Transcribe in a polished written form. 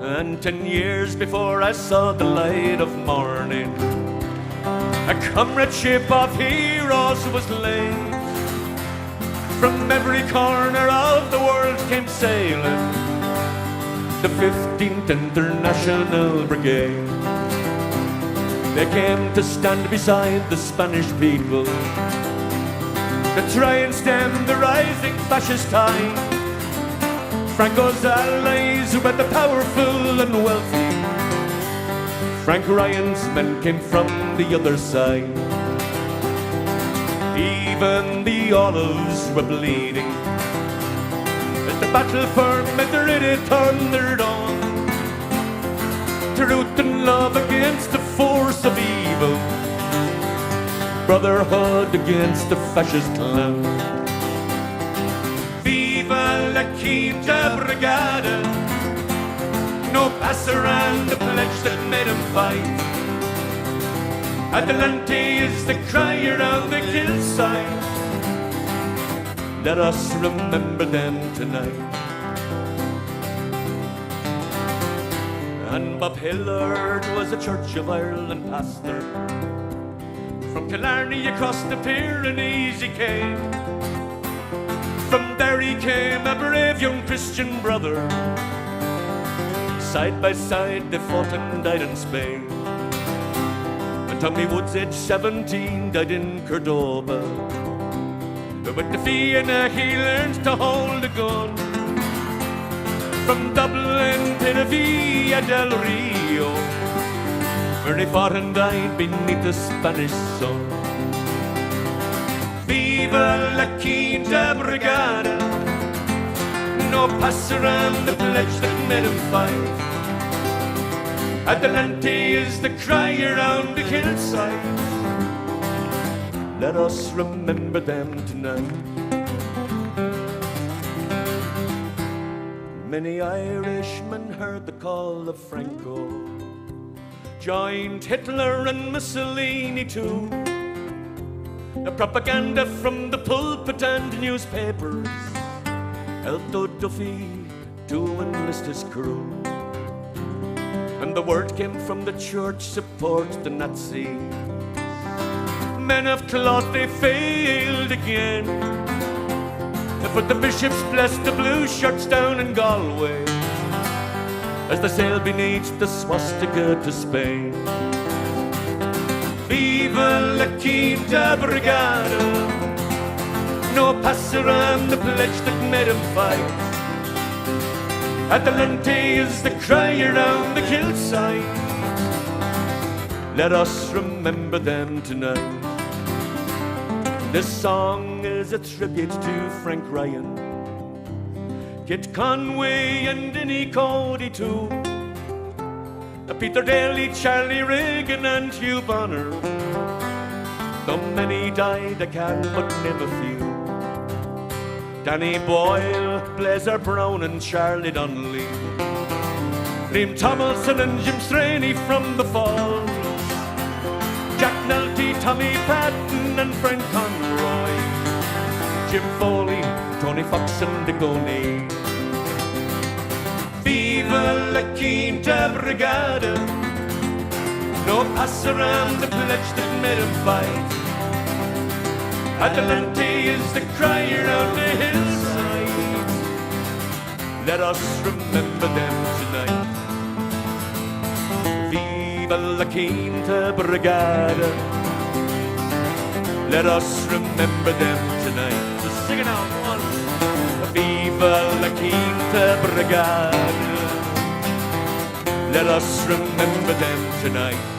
And 10 years before I saw the light of morning, a comradeship of heroes was laid. From every corner of the world came sailing the 15th International Brigade. They came to stand beside the Spanish people to try and stem the rising fascist tide. Franco's allies were the powerful and wealthy. Frank Ryan's men came from the other side. Even the olives were bleeding as the battle for Madrid it thundered on. Truth and love against the force of evil, brotherhood against the fascist clown. Viva la Quinta Brigada, no pasaran, the pledge that made him fight. Adelante is the cry around the hillside. Let us remember them tonight. And Bob Hillard was a Church of Ireland pastor. From Killarney across the Pyrenees he came. From there he came a brave young Christian brother. Side by side they fought and died in Spain. And Tommy Woods, aged 17, died in Cordoba. With the Fianna he learned to hold a gun. From Dublin to the Villa del Rio, where he fought and died beneath the Spanish sun. Viva la Quinta Brigada, no pasaran, the pledge that made him fight. Adelante is the cry around the hillside. Let us remember them tonight. Many Irishmen heard the call of Franco, joined Hitler and Mussolini too. The propaganda from the pulpit and newspapers helped O'Duffy to enlist his crew. And the word came from the church, support the Nazis. Men of cloth, they failed again. But the bishops blessed the blue shirts down in Galway as they sailed beneath the swastika to Spain. Viva la Quinta Brigada, no pasaran, the pledge that made him fight. Adelante is the cry around the hillside. Let us remember them tonight. This song is a tribute to Frank Ryan, Kit Conway and Dinny Cody too, Peter Daly, Charlie Reagan and Hugh Bonner. Though many died, I can but name a few. Danny Boyle, Blazer Brown and Charlie Donnelly, Liam Tomlinson and Jim Straney from the Falls, Jack Nelty, Tommy Patton and Frank Conroy, Jim Foley, Tony Fox and Dick O'Neill. Viva la Quinta Brigada, no pasaran, the pledge that made him fight. Adelante is the cry around the hillside. Let us remember them tonight. Viva la Quinta Brigada, let us remember them tonight. So sing it out, one. Viva la Quinta Brigada, let us remember them tonight.